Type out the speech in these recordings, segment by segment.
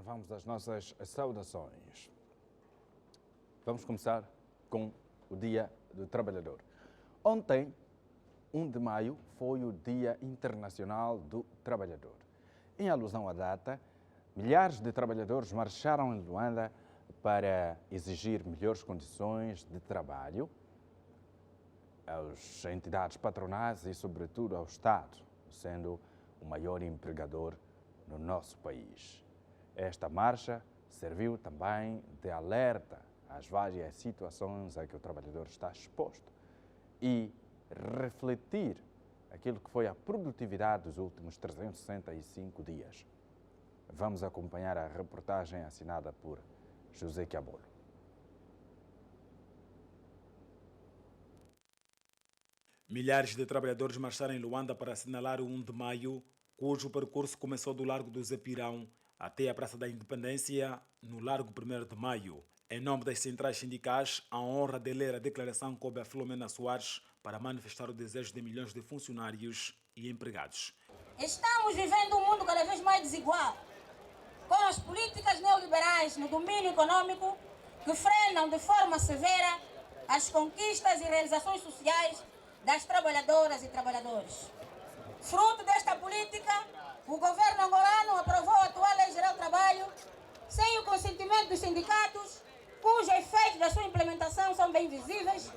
vamos às nossas saudações. Vamos começar com o Dia do Trabalhador. Ontem, 1 de maio, foi o Dia Internacional do Trabalhador. Em alusão à data, milhares de trabalhadores marcharam em Luanda para exigir melhores condições de trabalho às entidades patronais e, sobretudo, ao Estado, sendo o maior empregador no nosso país. Esta marcha serviu também de alerta às várias situações a que o trabalhador está exposto e refletir aquilo que foi a produtividade dos últimos 365 dias. Vamos acompanhar a reportagem assinada por José Quiabolo. Milhares de trabalhadores marcharam em Luanda para assinalar o 1 de maio, cujo percurso começou do Largo do Zepirão até a Praça da Independência, no Largo 1º de Maio. Em nome das centrais sindicais, a honra de ler a declaração coube a Filomena Soares para manifestar o desejo de milhões de funcionários e empregados. Estamos vivendo um mundo cada vez mais desigual, com as políticas neoliberais no domínio econômico que frenam de forma severa as conquistas e realizações sociais das trabalhadoras e trabalhadores. Fruto desta política, o governo angolano aprovou a atual Lei Geral do Trabalho sem o consentimento dos sindicatos, cujos efeitos da sua implementação são bem visíveis: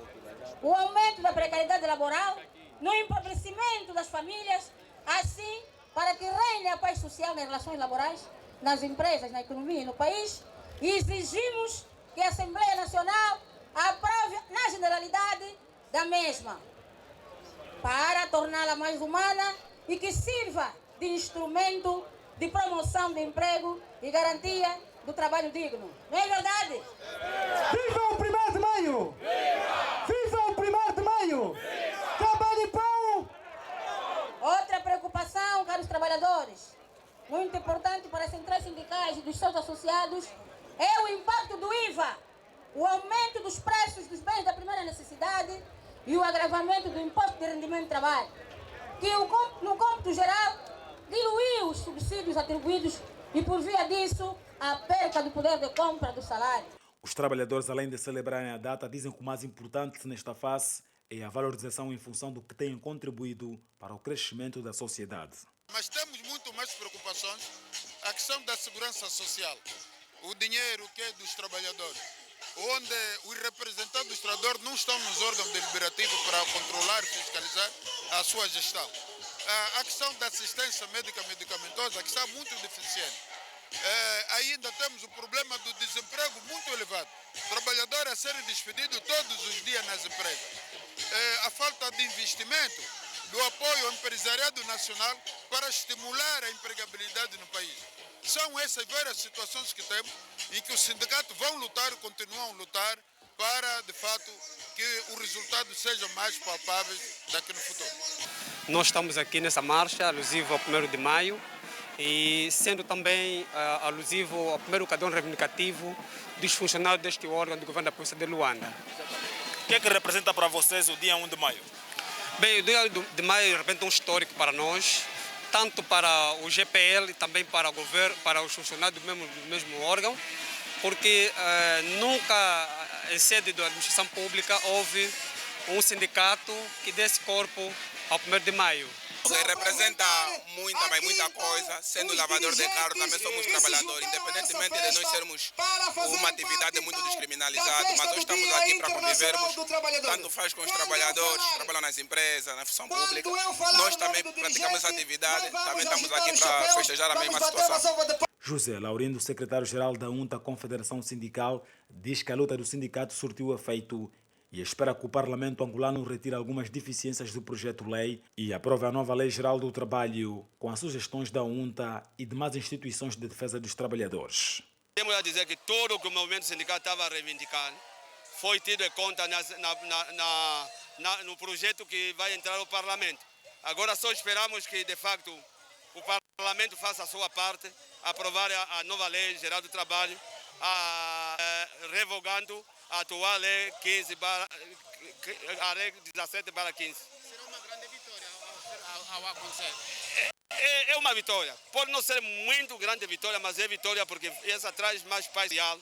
o aumento da precariedade laboral, no empobrecimento das famílias, assim, para que reine a paz social nas relações laborais, nas empresas, na economia e no país, exigimos que a Assembleia Nacional aprove na generalidade da mesma, para torná-la mais humana e que sirva de instrumento de promoção de emprego e garantia do trabalho digno. Não é verdade? Viva o 1º de maio! Viva o 1º de maio! Viva! Trabalho e pão! Outra preocupação, caros trabalhadores, muito importante para as centrais sindicais e dos seus associados, é o impacto do IVA, o aumento dos preços dos bens da primeira necessidade e o agravamento do imposto de rendimento de trabalho, que no cômputo geral diluiu os subsídios atribuídos e, por via disso, a perda do poder de compra do salário. Os trabalhadores, além de celebrarem a data, dizem que o mais importante nesta fase é a valorização em função do que têm contribuído para o crescimento da sociedade. Mas temos muito mais preocupações, a questão da segurança social, o dinheiro que é dos trabalhadores, onde os representantes dos trabalhadores não estão nos órgãos deliberativos para controlar e fiscalizar a sua gestão. A questão da assistência médica medicamentosa, que está muito deficiente. Ainda temos o problema do desemprego muito elevado. Trabalhadores a serem despedidos todos os dias nas empresas. A falta de investimento, do apoio ao empresariado nacional para estimular a empregabilidade no país. São essas várias situações que temos em que os sindicatos vão lutar, continuam a lutar, para, de fato, que os resultados sejam mais palpáveis daqui no futuro. Nós estamos aqui nessa marcha alusiva ao 1º de maio e sendo também alusivo ao primeiro cadão reivindicativo dos funcionários deste órgão do governo da província de Luanda. O que é que representa para vocês o dia 1 de maio? Bem, o dia de maio representa um histórico para nós, tanto para o GPL e também para o governo, para os funcionários do mesmo órgão, porque nunca em sede da administração pública houve um sindicato que desse corpo ao 1º de maio. Representa muita coisa, sendo lavador de carro, também somos trabalhadores, independentemente de nós sermos uma atividade muito descriminalizada, mas nós estamos aqui para convivermos, tanto faz com os trabalhadores, trabalham nas empresas, na função pública, nós também praticamos essa atividade, também estamos aqui para festejar a mesma situação. José Laurindo, secretário-geral da UNTA Confederação Sindical, diz que a luta do sindicato surtiu efeito e espera que o Parlamento angolano retire algumas deficiências do projeto-lei e aprove a nova Lei Geral do Trabalho, com as sugestões da UNTA e demais instituições de defesa dos trabalhadores. Temos a dizer que tudo o que o movimento sindical estava reivindicando foi tido em conta no projeto que vai entrar no Parlamento. Agora só esperamos que, de facto, o Parlamento faça a sua parte, aprovar a nova Lei Geral do Trabalho, revogando a atual Lei 17/15. Será uma grande vitória ao acontecer. é uma vitória. Pode não ser muito grande vitória, mas é vitória porque essa traz mais paz real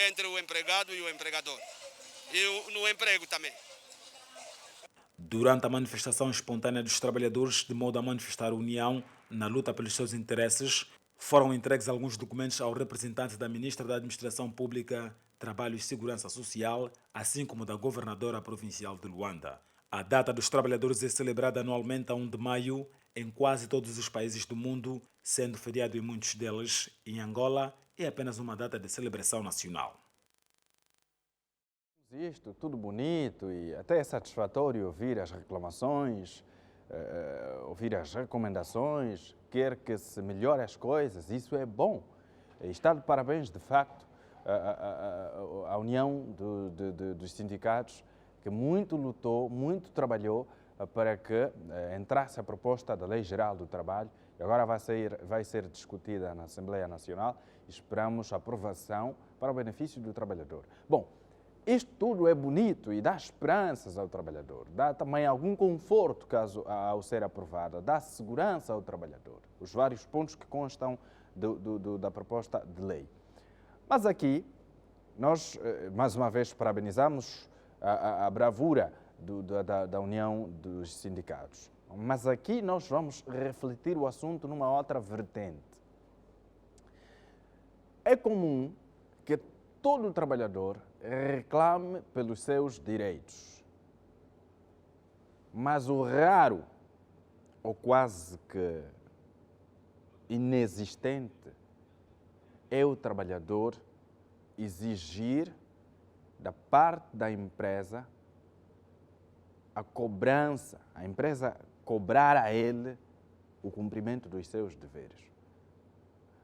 entre o empregado e o empregador. E no emprego também. Durante a manifestação espontânea dos trabalhadores, de modo a manifestar união na luta pelos seus interesses, foram entregues alguns documentos ao representante da Ministra da Administração Pública, Trabalho e Segurança Social, assim como da Governadora Provincial de Luanda. A data dos trabalhadores é celebrada anualmente a 1 de maio em quase todos os países do mundo, sendo feriado em muitos deles. Em Angola, é apenas uma data de celebração nacional. Isto tudo bonito e até é satisfatório ouvir as reclamações, ouvir as recomendações, quer que se melhore as coisas, isso é bom. Está de parabéns, de facto, a união dos sindicatos que muito lutou, muito trabalhou para que entrasse a proposta da Lei Geral do Trabalho e agora vai ser discutida na Assembleia Nacional e esperamos a aprovação para o benefício do trabalhador. Bom, isto tudo é bonito e dá esperanças ao trabalhador, dá também algum conforto ao ser aprovada, dá segurança ao trabalhador, os vários pontos que constam da proposta de lei. Mas aqui, nós, mais uma vez, parabenizamos a bravura da união dos sindicatos. Mas aqui nós vamos refletir o assunto numa outra vertente. É comum que todo trabalhador reclame pelos seus direitos. Mas o raro, ou quase que inexistente, é o trabalhador exigir da parte da empresa a cobrança, a empresa cobrar a ele o cumprimento dos seus deveres.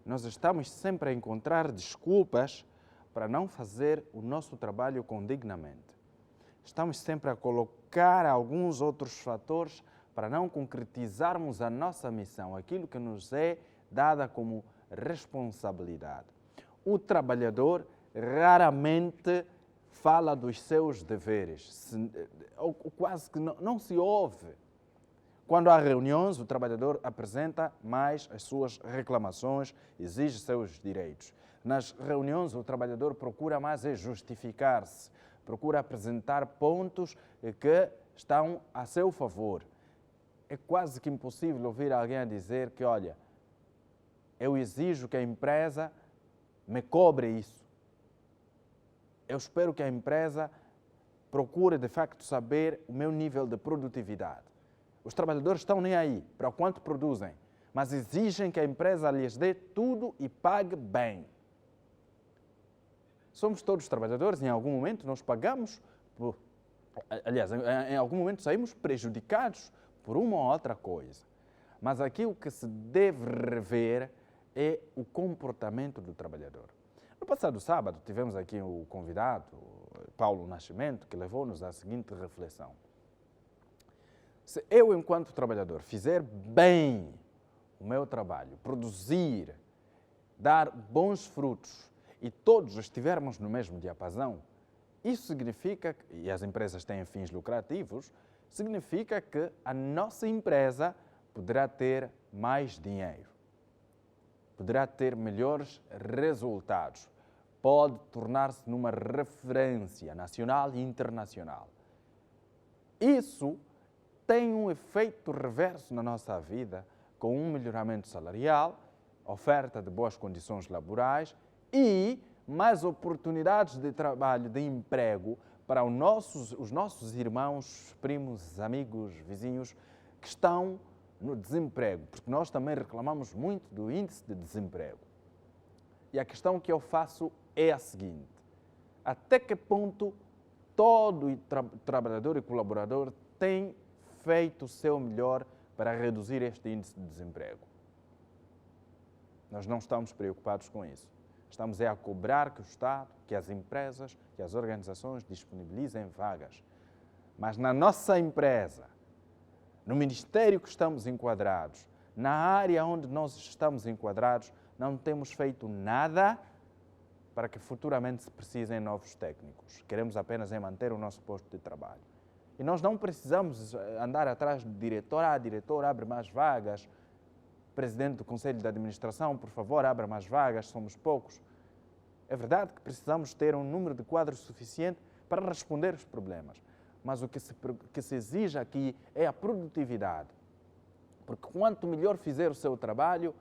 Nós estamos sempre a encontrar desculpas para não fazer o nosso trabalho condignamente. Estamos sempre a colocar alguns outros fatores para não concretizarmos a nossa missão, aquilo que nos é dada como responsabilidade. O trabalhador raramente fala dos seus deveres, quase que não se ouve. Quando há reuniões, o trabalhador apresenta mais as suas reclamações, exige seus direitos. Nas reuniões, o trabalhador procura mais justificar-se, procura apresentar pontos que estão a seu favor. É quase que impossível ouvir alguém a dizer que, olha, eu exijo que a empresa me cobre isso. Eu espero que a empresa procure, de facto, saber o meu nível de produtividade. Os trabalhadores estão nem aí para o quanto produzem, mas exigem que a empresa lhes dê tudo e pague bem. Somos todos trabalhadores, em algum momento nós pagamos, em algum momento saímos prejudicados por uma ou outra coisa. Mas aqui o que se deve rever é o comportamento do trabalhador. No passado sábado tivemos aqui o convidado, Paulo Nascimento, que levou-nos à seguinte reflexão. Se eu, enquanto trabalhador, fizer bem o meu trabalho, produzir, dar bons frutos e todos estivermos no mesmo diapasão, isso significa, e as empresas têm fins lucrativos, significa que a nossa empresa poderá ter mais dinheiro, poderá ter melhores resultados, pode tornar-se numa referência nacional e internacional. Isso tem um efeito reverso na nossa vida, com um melhoramento salarial, oferta de boas condições laborais e mais oportunidades de trabalho, de emprego para os nossos irmãos, primos, amigos, vizinhos que estão no desemprego, porque nós também reclamamos muito do índice de desemprego. E a questão que eu faço é a seguinte: até que ponto todo trabalhador e colaborador tem feito o seu melhor para reduzir este índice de desemprego? Nós não estamos preocupados com isso. Estamos a cobrar que o Estado, que as empresas, que as organizações disponibilizem vagas. Mas na nossa empresa, no ministério que estamos enquadrados, na área onde nós estamos enquadrados, não temos feito nada para que futuramente se precisem novos técnicos. Queremos apenas manter o nosso posto de trabalho. E nós não precisamos andar atrás do diretor. A diretora abre mais vagas. presidente do Conselho de Administração, por favor, abra mais vagas, somos poucos. É verdade que precisamos ter um número de quadros suficiente para responder aos problemas, mas o que se exige aqui é a produtividade, porque quanto melhor fizer o seu trabalho,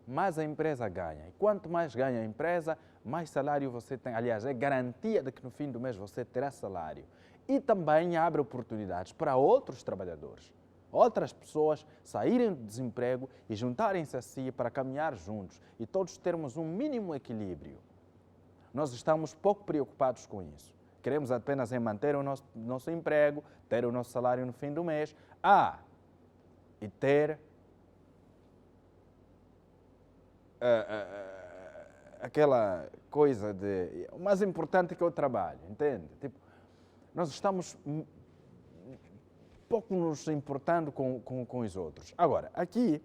mais a empresa ganha. E quanto mais ganha a empresa, mais salário você tem. Aliás, é garantia de que no fim do mês você terá salário. E também abre oportunidades para outros trabalhadores, outras pessoas saírem do desemprego e juntarem-se a si para caminhar juntos e todos termos um mínimo equilíbrio. Nós estamos pouco preocupados com isso. Queremos apenas em manter o nosso emprego, ter o nosso salário no fim do mês, e ter aquela coisa de... O mais importante que é o trabalho, entende? Tipo, nós estamos pouco nos importando com os outros. Agora, aqui,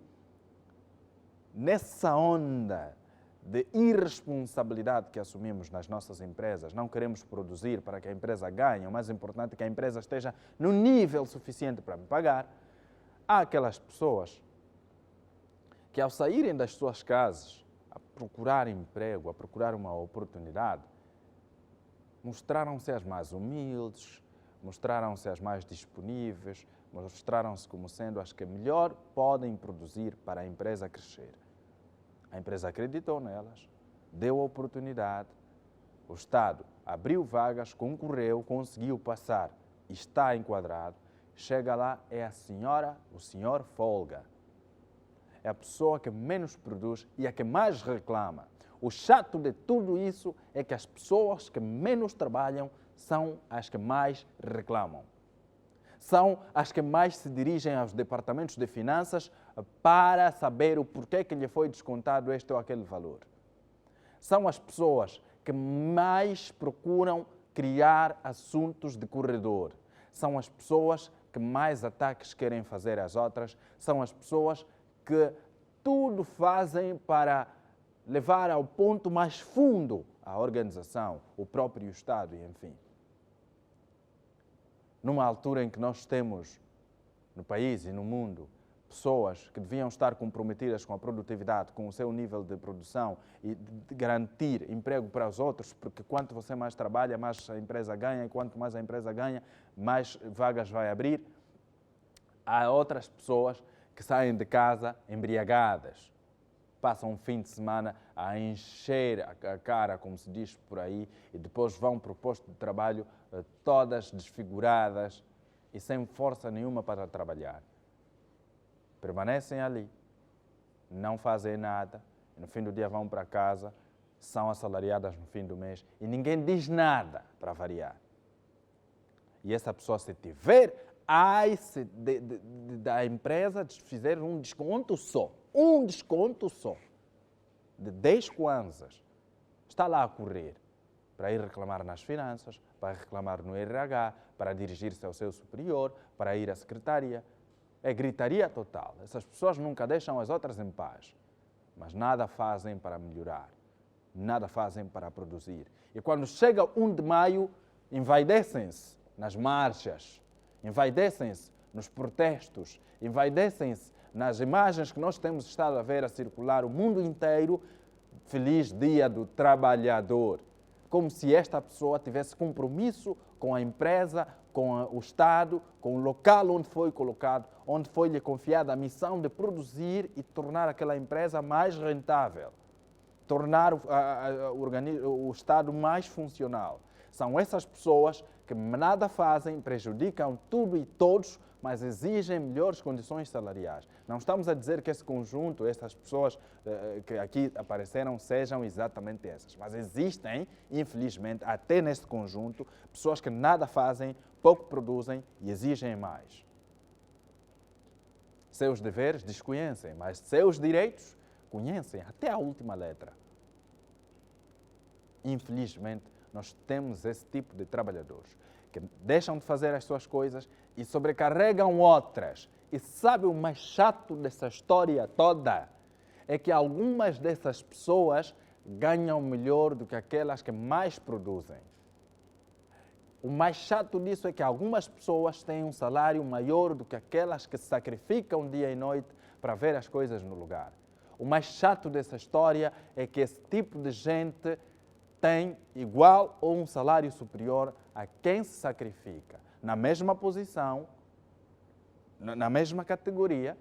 nessa onda de irresponsabilidade que assumimos nas nossas empresas, não queremos produzir para que a empresa ganhe, o mais importante é que a empresa esteja no nível suficiente para me pagar, há aquelas pessoas que ao saírem das suas casas, a procurar emprego, a procurar uma oportunidade, mostraram-se as mais humildes, mostraram-se as mais disponíveis, mostraram-se como sendo as que melhor podem produzir para a empresa crescer. A empresa acreditou nelas, deu a oportunidade, o Estado abriu vagas, concorreu, conseguiu passar, está enquadrado, chega lá, é a senhora, o senhor folga. É a pessoa que menos produz e a que mais reclama. O chato de tudo isso é que as pessoas que menos trabalham são as que mais reclamam. São as que mais se dirigem aos departamentos de finanças para saber o porquê que lhe foi descontado este ou aquele valor. São as pessoas que mais procuram criar assuntos de corredor. São as pessoas que mais ataques querem fazer às outras. São as pessoas que tudo fazem para levar ao ponto mais fundo a organização, o próprio Estado e enfim. Numa altura em que nós temos no país e no mundo pessoas que deviam estar comprometidas com a produtividade, com o seu nível de produção e de garantir emprego para os outros, porque quanto você mais trabalha, mais a empresa ganha, e quanto mais a empresa ganha, mais vagas vai abrir. Há outras pessoas que saem de casa embriagadas, passam um fim de semana a encher a cara, como se diz por aí, e depois vão para o posto de trabalho todas desfiguradas e sem força nenhuma para trabalhar. Permanecem ali, não fazem nada, e no fim do dia vão para casa, são assalariadas no fim do mês e ninguém diz nada para variar. E essa pessoa, se tiver da empresa fizer um desconto só, de 10 kwanzas, está lá a correr para ir reclamar nas finanças, para reclamar no RH, para dirigir-se ao seu superior, para ir à secretaria. É gritaria total. Essas pessoas nunca deixam as outras em paz, mas nada fazem para melhorar, nada fazem para produzir. E quando chega 1 de maio, envaidecem-se nas marchas, envaidecem-se nos protestos, envaidecem-se nas imagens que nós temos estado a ver a circular o mundo inteiro. Feliz Dia do Trabalhador. Como se esta pessoa tivesse compromisso com a empresa, com o Estado, com o local onde foi colocado, onde foi-lhe confiada a missão de produzir e tornar aquela empresa mais rentável, tornar o Estado mais funcional. São essas pessoas que nada fazem, prejudicam tudo e todos, mas exigem melhores condições salariais. Não estamos a dizer que esse conjunto, essas pessoas que aqui apareceram, sejam exatamente essas, mas existem, infelizmente, até neste conjunto, pessoas que nada fazem, pouco produzem e exigem mais. Seus deveres desconhecem, mas seus direitos conhecem até a última letra. Infelizmente, nós temos esse tipo de trabalhadores que deixam de fazer as suas coisas e sobrecarregam outras. E sabe o mais chato dessa história toda? É que algumas dessas pessoas ganham melhor do que aquelas que mais produzem. O mais chato disso é que algumas pessoas têm um salário maior do que aquelas que se sacrificam dia e noite para ver as coisas no lugar. O mais chato dessa história é que esse tipo de gente tem igual ou um salário superior a quem se sacrifica na mesma posição, na mesma categoria,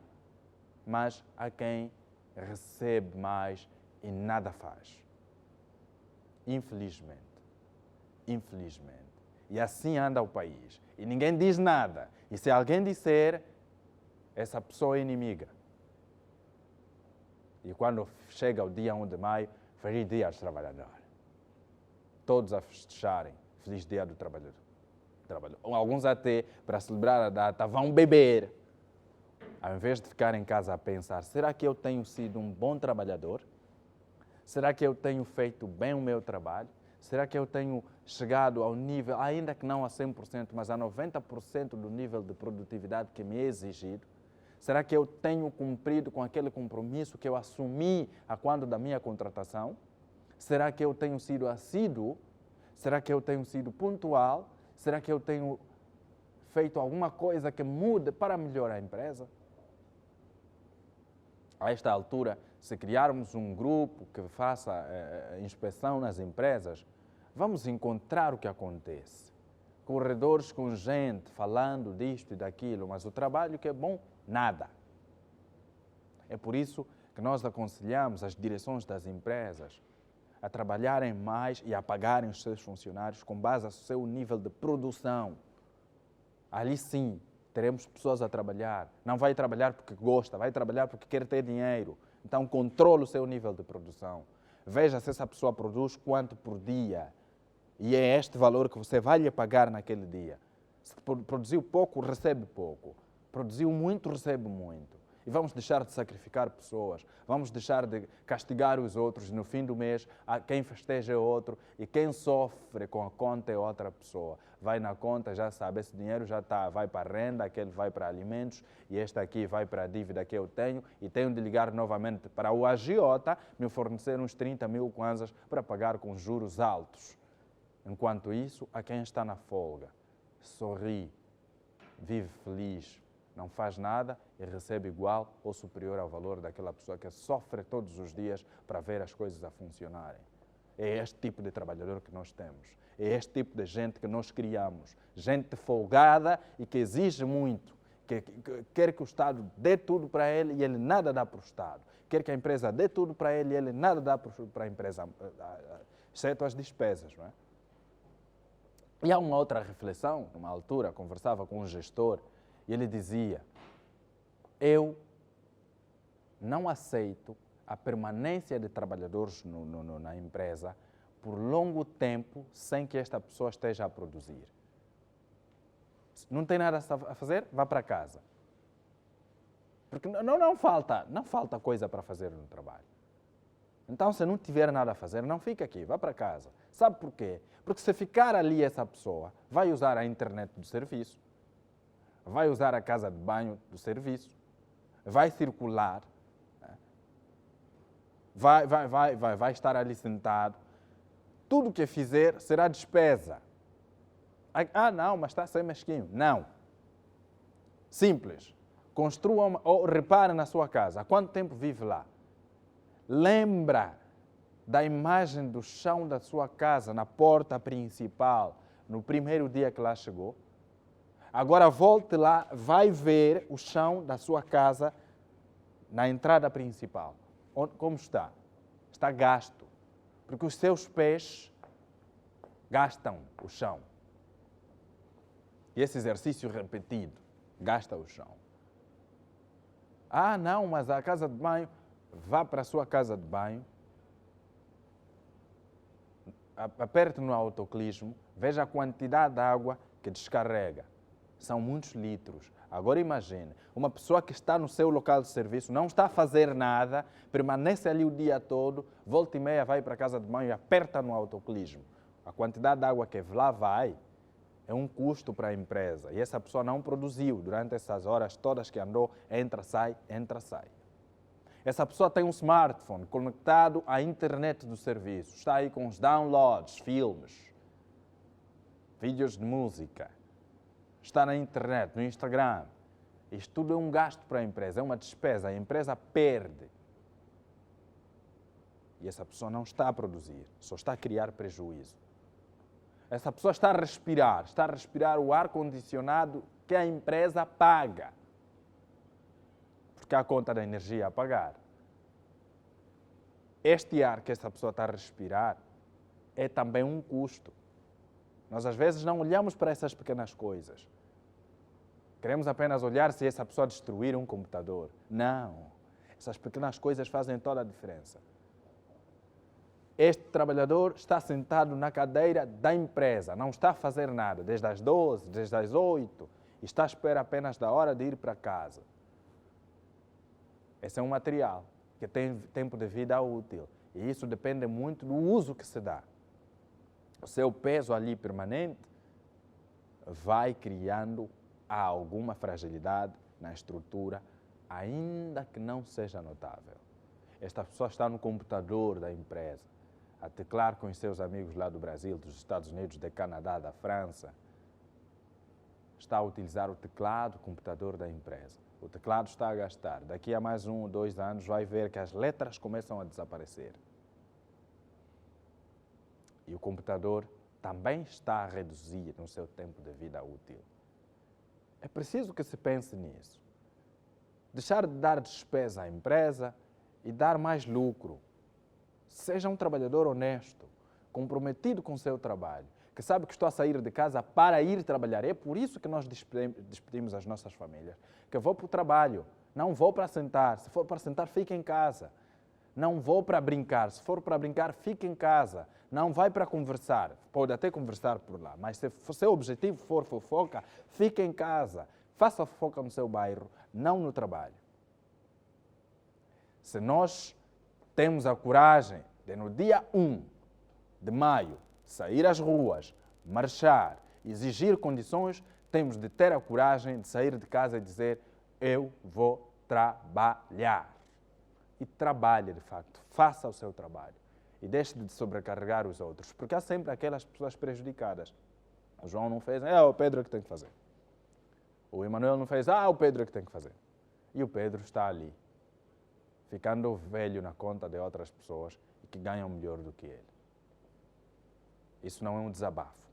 mas a quem recebe mais e nada faz. Infelizmente. Infelizmente. E assim anda o país. E ninguém diz nada. E se alguém disser, essa pessoa é inimiga. E quando chega o dia 1 de maio, feliz dia aos trabalhadores. Todos a festejarem, feliz dia do trabalhador. Alguns até, para celebrar a data, vão beber. Ao invés de ficar em casa a pensar, será que eu tenho sido um bom trabalhador? Será que eu tenho feito bem o meu trabalho? Será que eu tenho chegado ao nível, ainda que não a 100%, mas a 90% do nível de produtividade que me é exigido? Será que eu tenho cumprido com aquele compromisso que eu assumi a quando da minha contratação? Será que eu tenho sido assíduo? Será que eu tenho sido pontual? Será que eu tenho feito alguma coisa que mude para melhorar a empresa? A esta altura, se criarmos um grupo que faça inspeção nas empresas, vamos encontrar o que acontece. Corredores com gente falando disto e daquilo, mas o trabalho que é bom, nada. É por isso que nós aconselhamos as direções das empresas a trabalharem mais e a pagarem os seus funcionários com base no seu nível de produção. Ali sim, teremos pessoas a trabalhar. Não vai trabalhar porque gosta, vai trabalhar porque quer ter dinheiro. Então, controle o seu nível de produção. Veja se essa pessoa produz quanto por dia. E é este valor que você vai lhe pagar naquele dia. Se produziu pouco, recebe pouco. Produziu muito, recebe muito. E vamos deixar de sacrificar pessoas. Vamos deixar de castigar os outros. No fim do mês, quem festeja é outro. E quem sofre com a conta é outra pessoa. Vai na conta, já sabe, esse dinheiro já está, vai para a renda, aquele vai para alimentos, e este aqui vai para a dívida que eu tenho, e tenho de ligar novamente para o agiota, me fornecer uns 30 mil kwanzas para pagar com juros altos. Enquanto isso, a quem está na folga, sorri, vive feliz, não faz nada e recebe igual ou superior ao valor daquela pessoa que sofre todos os dias para ver as coisas a funcionarem. É este tipo de trabalhador que nós temos. É este tipo de gente que nós criamos. Gente folgada e que exige muito. Que quer que o Estado dê tudo para ele e ele nada dá para o Estado. Quer que a empresa dê tudo para ele e ele nada dá para a empresa, exceto as despesas, não é? E há uma outra reflexão. Numa altura, conversava com um gestor e ele dizia: eu não aceito a permanência de trabalhadores na empresa por longo tempo sem que esta pessoa esteja a produzir. Não tem nada a fazer? Vá para casa. Porque não falta coisa para fazer no trabalho. Então, se não tiver nada a fazer, não fica aqui, vá para casa. Sabe por quê? Porque se ficar ali essa pessoa, vai usar a internet do serviço, vai usar a casa de banho do serviço, vai circular, vai estar ali sentado. Tudo que fizer será despesa. Ah, não, mas está a ser mesquinho. Não. Simples. Construa ou repare na sua casa. Há quanto tempo vive lá? Lembra da imagem do chão da sua casa na porta principal no primeiro dia que lá chegou? Agora volte lá, vai ver o chão da sua casa na entrada principal. Como está? Está gasto. Porque os seus pés gastam o chão. E esse exercício repetido gasta o chão. Ah, não, mas a casa de banho, vá para a sua casa de banho, aperte no autoclismo, veja a quantidade de água que descarrega. São muitos litros. Agora imagine, uma pessoa que está no seu local de serviço, não está a fazer nada, permanece ali o dia todo, volta e meia vai para a casa de banho e aperta no autoclismo. A quantidade de água que lá vai é um custo para a empresa. E essa pessoa não produziu durante essas horas todas que andou, entra, sai, entra, sai. Essa pessoa tem um smartphone conectado à internet do serviço, está aí com os downloads, filmes, vídeos de música, está na internet, no Instagram, Isto tudo é um gasto para a empresa, é uma despesa, a empresa perde. E essa pessoa não está a produzir, só está a criar prejuízo. Essa pessoa está a respirar o ar-condicionado que a empresa paga. Porque há a conta da energia a pagar. Este ar que essa pessoa está a respirar é também um custo. Nós às vezes não olhamos para essas pequenas coisas. Queremos apenas olhar se essa pessoa destruir um computador. Não. Essas pequenas coisas fazem toda a diferença. Este trabalhador está sentado na cadeira da empresa, não está a fazer nada, desde as 12, desde as 8, e está à espera apenas da hora de ir para casa. Esse é um material que tem tempo de vida útil, e isso depende muito do uso que se dá. O seu peso ali permanente vai criando alguma fragilidade na estrutura, ainda que não seja notável. Esta pessoa está no computador da empresa, a teclar com os seus amigos lá do Brasil, dos Estados Unidos, do Canadá, da França. Está a utilizar o teclado do computador da empresa. O teclado está a gastar. Daqui a mais 1 ou 2 anos vai ver que as letras começam a desaparecer. E o computador também está a reduzir no seu tempo de vida útil. É preciso que se pense nisso. Deixar de dar despesa à empresa e dar mais lucro. Seja um trabalhador honesto, comprometido com o seu trabalho, que sabe que estou a sair de casa para ir trabalhar. É por isso que nós despedimos as nossas famílias. Que eu vou para o trabalho, não vou para sentar. Se for para sentar, fique em casa. Não vou para brincar. Se for para brincar, fique em casa. Não vai para conversar. Pode até conversar por lá, mas se o seu objetivo for fofoca, fique em casa. Faça fofoca no seu bairro, não no trabalho. Se nós temos a coragem de, no dia 1 de maio, sair às ruas, marchar, exigir condições, temos de ter a coragem de sair de casa e dizer: eu vou trabalhar. E trabalhe, de facto, faça o seu trabalho. E deixe de sobrecarregar os outros, porque há sempre aquelas pessoas prejudicadas. O João não fez, é o Pedro que tem que fazer. O Emanuel não fez, o Pedro que tem que fazer. E o Pedro está ali, ficando velho na conta de outras pessoas e que ganham melhor do que ele. Isso não é um desabafo,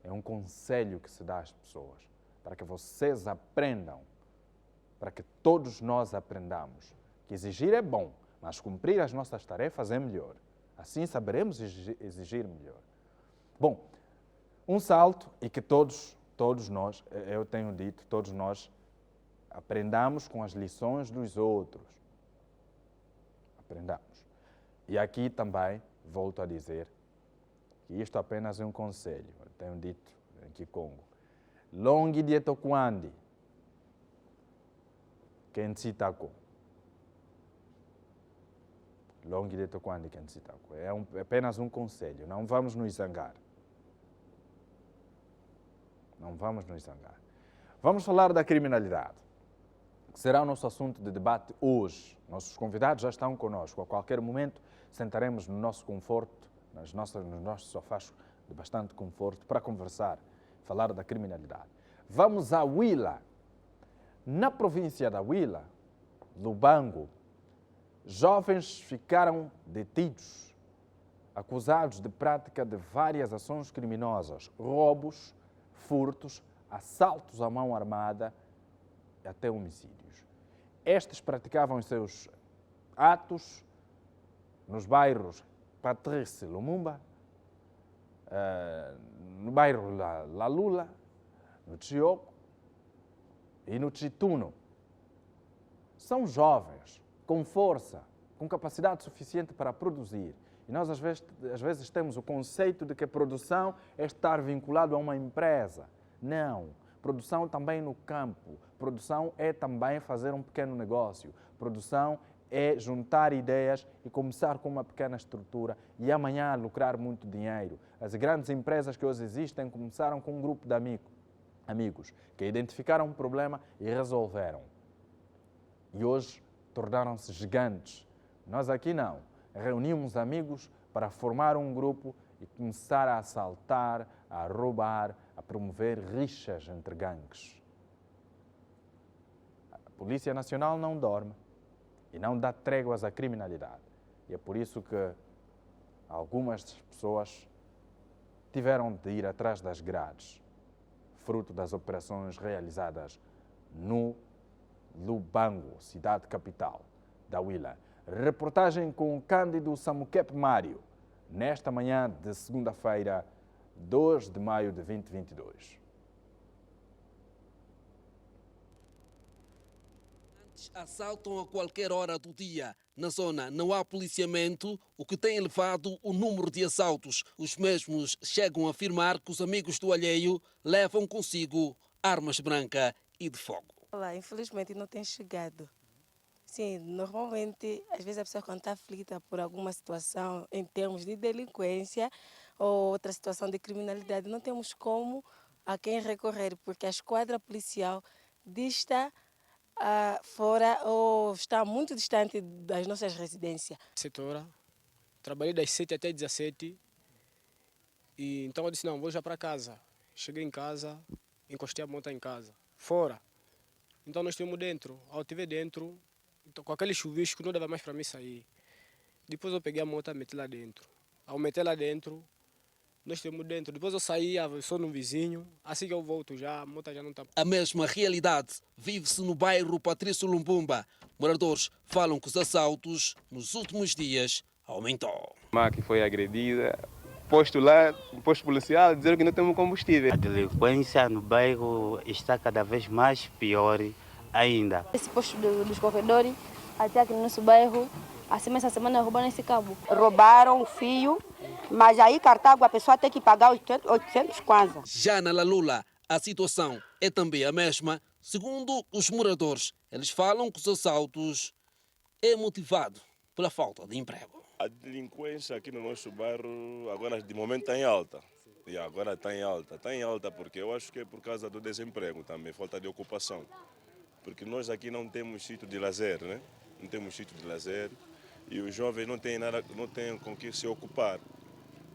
é um conselho que se dá às pessoas, para que vocês aprendam, para que todos nós aprendamos que exigir é bom, mas cumprir as nossas tarefas é melhor. Assim saberemos exigir melhor. Bom, um salto e que todos nós, eu tenho dito, todos nós aprendamos com as lições dos outros. Aprendamos. E aqui também, volto a dizer, que isto apenas é um conselho. Eu tenho dito em Kikongo. Longi de tokwandi, kensitako. Longi de tokwandi, kensitako. É apenas um conselho. Não vamos nos zangar. Não vamos nos zangar. Vamos falar da criminalidade, que será o nosso assunto de debate hoje. Nossos convidados já estão conosco. A qualquer momento sentaremos no nosso conforto, nos nossos sofás de bastante conforto, para conversar, falar da criminalidade. Vamos a Huila. Na província da Huila, Lubango, jovens ficaram detidos, acusados de prática de várias ações criminosas, roubos, furtos, assaltos à mão armada e até homicídios. Estes praticavam os seus atos nos bairros Patrice Lumumba, no bairro La Lula, no Chioco e no Chituno. São jovens, com força, com capacidade suficiente para produzir. E nós, às vezes, temos o conceito de que produção é estar vinculado a uma empresa. Não. Produção também no campo. Produção é também fazer um pequeno negócio. Produção é juntar ideias e começar com uma pequena estrutura e amanhã lucrar muito dinheiro. As grandes empresas que hoje existem começaram com um grupo de amigos que identificaram um problema e resolveram. E hoje tornaram-se gigantes. Nós aqui não. Reunimos amigos para formar um grupo e começar a assaltar, a roubar, a promover rixas entre gangues. A Polícia Nacional não dorme e não dá tréguas à criminalidade. E é por isso que algumas pessoas tiveram de ir atrás das grades, fruto das operações realizadas no Lubango, cidade capital da Huila. Reportagem com Cândido Samuquep Mário, nesta manhã de segunda-feira, 2 de maio de 2022. Assaltam a qualquer hora do dia. Na zona não há policiamento, o que tem elevado o número de assaltos. Os mesmos chegam a afirmar que os amigos do alheio levam consigo armas brancas e de fogo. Olá, infelizmente não tem chegado. Sim, normalmente, às vezes a pessoa quando está aflita por alguma situação em termos de delinquência ou outra situação de criminalidade, não temos como a quem recorrer, porque a esquadra policial dista fora ou está muito distante das nossas residências. Setora, trabalhei das 7 até 17 e então eu disse, não, vou já para casa. Cheguei em casa, encostei a moto em casa, fora. Então nós estivemos dentro, ao estiver dentro, então, com aquele chuvisco não dava mais para mim sair. Depois eu peguei a moto e meti lá dentro. Ao meter lá dentro, nós estivemos dentro. Depois eu saí, sou no vizinho, assim que eu volto já, a moto já não está. A mesma realidade vive-se no bairro Patrício Lumbumba. Moradores falam que os assaltos nos últimos dias aumentou. A que foi agredida, posto lá, posto policial, dizer que não temos combustível. A delinquência no bairro está cada vez mais pior ainda. Esse posto dos corredores, até aqui no nosso bairro, essa semana roubaram esse cabo. Roubaram o fio, mas aí Cartago a pessoa tem que pagar 800 kwanza. Já na Lalula, a situação é também a mesma. Segundo os moradores, eles falam que os assaltos é motivado pela falta de emprego. A delinquência aqui no nosso bairro agora de momento está em alta. E agora está em alta. Está em alta porque eu acho que é por causa do desemprego também, falta de ocupação. Porque nós aqui não temos sítio de lazer, né? Não temos sítio de lazer e os jovens não têm nada, não têm com que se ocupar.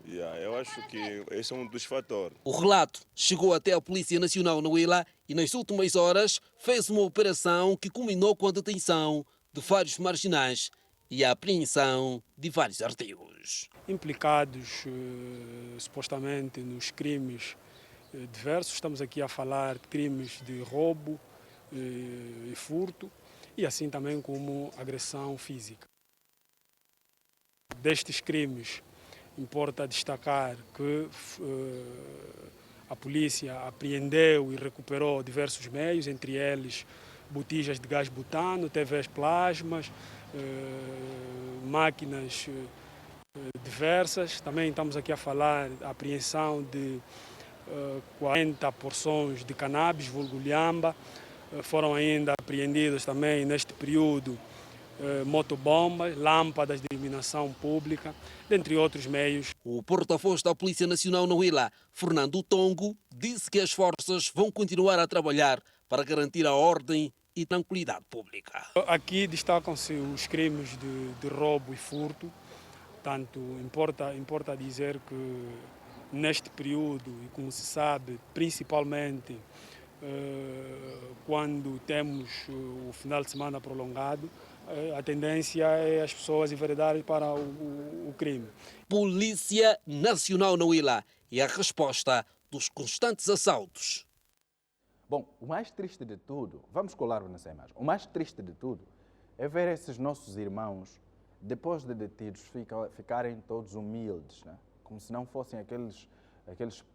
Eu acho que esse é um dos fatores. O relato chegou até a Polícia Nacional na Huila e nas últimas horas fez uma operação que culminou com a detenção de vários marginais e a apreensão de vários artigos. Implicados supostamente nos crimes diversos, estamos aqui a falar de crimes de roubo e furto e assim também como agressão física. Destes crimes, importa destacar que a polícia apreendeu e recuperou diversos meios, entre eles botijas de gás butano, TVs plasmas, máquinas diversas. Também estamos aqui a falar da apreensão de 40 porções de cannabis, vulgo lhamba. Foram ainda apreendidos também neste período motobombas, lâmpadas de iluminação pública, dentre outros meios. O porta-voz da Polícia Nacional na Huila, Fernando Tongo, disse que as forças vão continuar a trabalhar para garantir a ordem e tranquilidade pública. Aqui destacam-se os crimes de roubo e furto. Tanto importa dizer que neste período, e como se sabe, principalmente quando temos o final de semana prolongado, a tendência é as pessoas enveredarem para o crime. Polícia Nacional na Huila e a resposta dos constantes assaltos. Bom, o mais triste de tudo, vamos colar nessa imagem, o mais triste de tudo é ver esses nossos irmãos, depois de detidos, ficarem todos humildes, né? Como se não fossem aqueles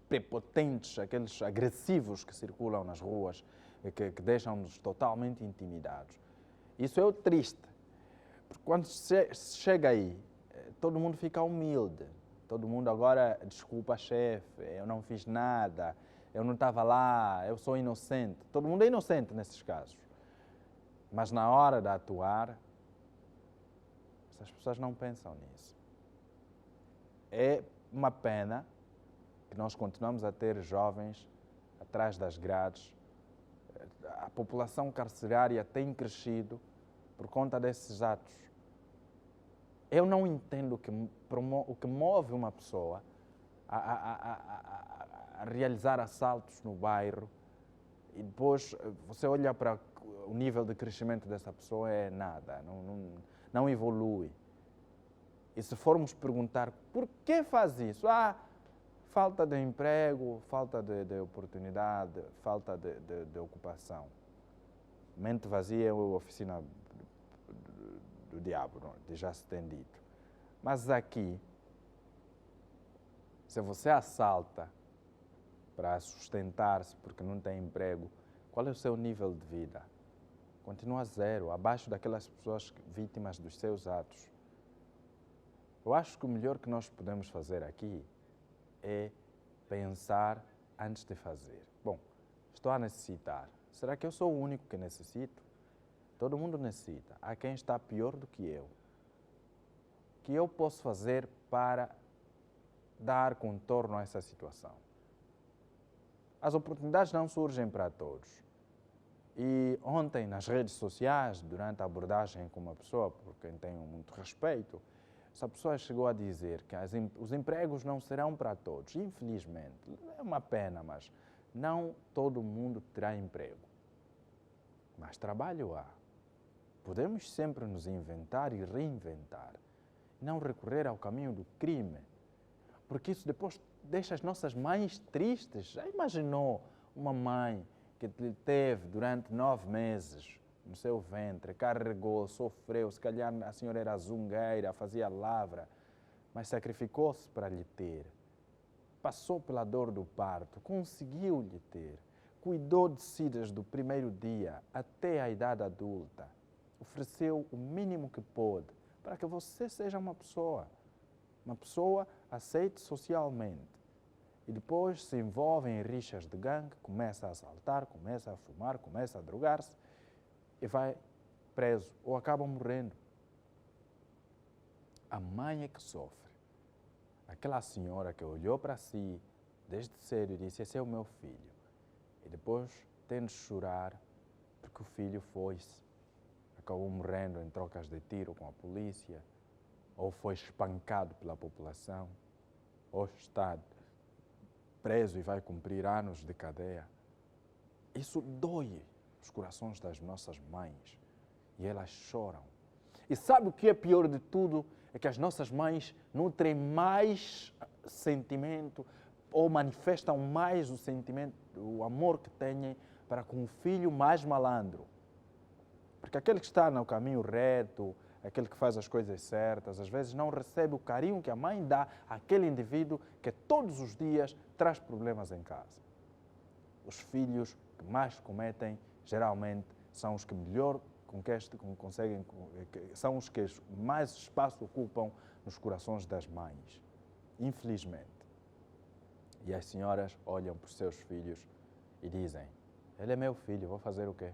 prepotentes, aqueles agressivos que circulam nas ruas, que deixam-nos totalmente intimidados. Isso é o triste, porque quando se chega aí, todo mundo fica humilde, todo mundo agora, desculpa chefe, eu não fiz nada, eu não estava lá, eu sou inocente. Todo mundo é inocente nesses casos, mas na hora de atuar, as pessoas não pensam nisso. É uma pena que nós continuamos a ter jovens atrás das grades. A população carcerária tem crescido por conta desses atos. Eu não entendo o que move uma pessoa a realizar assaltos no bairro e depois você olha para o nível de crescimento dessa pessoa é nada, não evolui. E se formos perguntar por que faz isso? Falta de emprego, falta de oportunidade, falta de ocupação. Mente vazia é a oficina do diabo, já se tem dito. Mas aqui, se você assalta para sustentar-se porque não tem emprego, qual é o seu nível de vida? Continua zero, abaixo daquelas pessoas vítimas dos seus atos. Eu acho que o melhor que nós podemos fazer aqui é pensar antes de fazer. Bom, estou a necessitar. Será que eu sou o único que necessito? Todo mundo necessita. Há quem está pior do que eu. O que eu posso fazer para dar contorno a essa situação? As oportunidades não surgem para todos. E ontem, nas redes sociais, durante a abordagem com uma pessoa por quem tenho muito respeito, essa pessoa chegou a dizer que os empregos não serão para todos. Infelizmente, é uma pena, mas não todo mundo terá emprego. Mas trabalho há. Podemos sempre nos inventar e reinventar. Não recorrer ao caminho do crime. Porque isso depois deixa as nossas mães tristes. Já imaginou uma mãe que teve durante 9 meses no seu ventre, carregou, sofreu, se calhar a senhora era zungueira, fazia lavra, mas sacrificou-se para lhe ter. Passou pela dor do parto, conseguiu lhe ter. Cuidou de si desde o primeiro dia até a idade adulta. Ofereceu o mínimo que pôde para que você seja uma pessoa aceite socialmente. E depois se envolve em rixas de gangue, começa a assaltar, começa a fumar, começa a drogar-se e vai preso ou acaba morrendo. A mãe é que sofre. Aquela senhora que olhou para si desde cedo e disse: esse é o meu filho. E depois tem de chorar porque o filho foi-se. Acabou morrendo em trocas de tiro com a polícia, ou foi espancado pela população, ou está preso e vai cumprir anos de cadeia. Isso dói os corações das nossas mães e elas choram. E sabe o que é pior de tudo? É que as nossas mães nutrem mais sentimento ou manifestam mais o sentimento, o amor que têm para com o filho mais malandro. Porque aquele que está no caminho reto, aquele que faz as coisas certas, às vezes não recebe o carinho que a mãe dá àquele indivíduo que todos os dias traz problemas em casa. Os filhos que mais cometem, geralmente, são os que melhor conseguem, são os que mais espaço ocupam nos corações das mães, infelizmente. E as senhoras olham para os seus filhos e dizem: ele é meu filho, vou fazer o quê?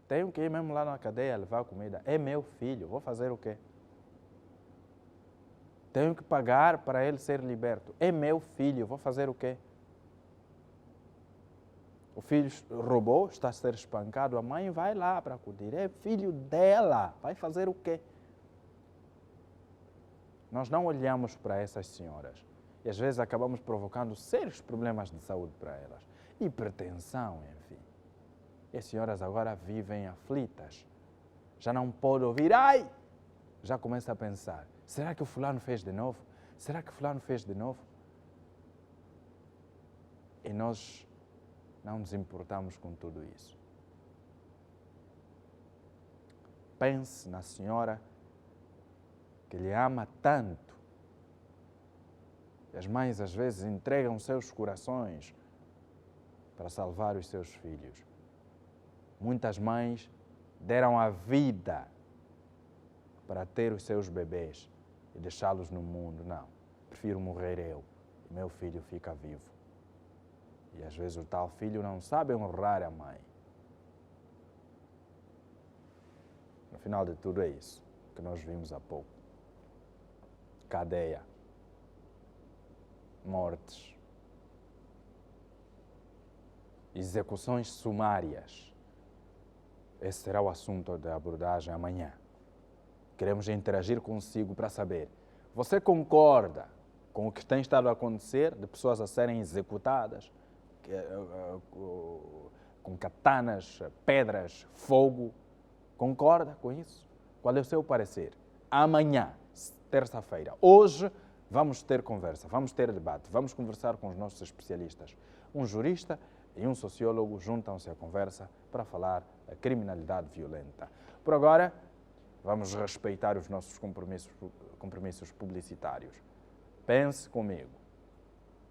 Tenho que ir mesmo lá na cadeia levar comida. É meu filho, vou fazer o quê? Tenho que pagar para ele ser liberto. É meu filho, vou fazer o quê? O filho roubou, está a ser espancado, a mãe vai lá para acudir. É filho dela, vai fazer o quê? Nós não olhamos para essas senhoras e às vezes acabamos provocando sérios problemas de saúde para elas. Hipertensão, enfim. E as senhoras agora vivem aflitas. Já não pode ouvir, ai! Já começa a pensar, será que o fulano fez de novo? Será que o fulano fez de novo? E nós não nos importamos com tudo isso. Pense na senhora que lhe ama tanto. E as mães às vezes entregam seus corações para salvar os seus filhos. Muitas mães deram a vida para ter os seus bebês e deixá-los no mundo. Não, prefiro morrer eu e meu filho fica vivo. E às vezes o tal filho não sabe honrar a mãe. No final de tudo é isso que nós vimos há pouco. Cadeia, mortes, execuções sumárias. Esse será o assunto da abordagem amanhã. Queremos interagir consigo para saber, você concorda com o que tem estado a acontecer, de pessoas a serem executadas? com katanas, pedras, fogo. Concorda com isso? Qual é o seu parecer? Amanhã, terça-feira. Hoje, vamos ter conversa, vamos ter debate, vamos conversar com os nossos especialistas. Um jurista e um sociólogo juntam-se à conversa para falar da criminalidade violenta. Por agora, vamos respeitar os nossos compromissos publicitários. Pense comigo.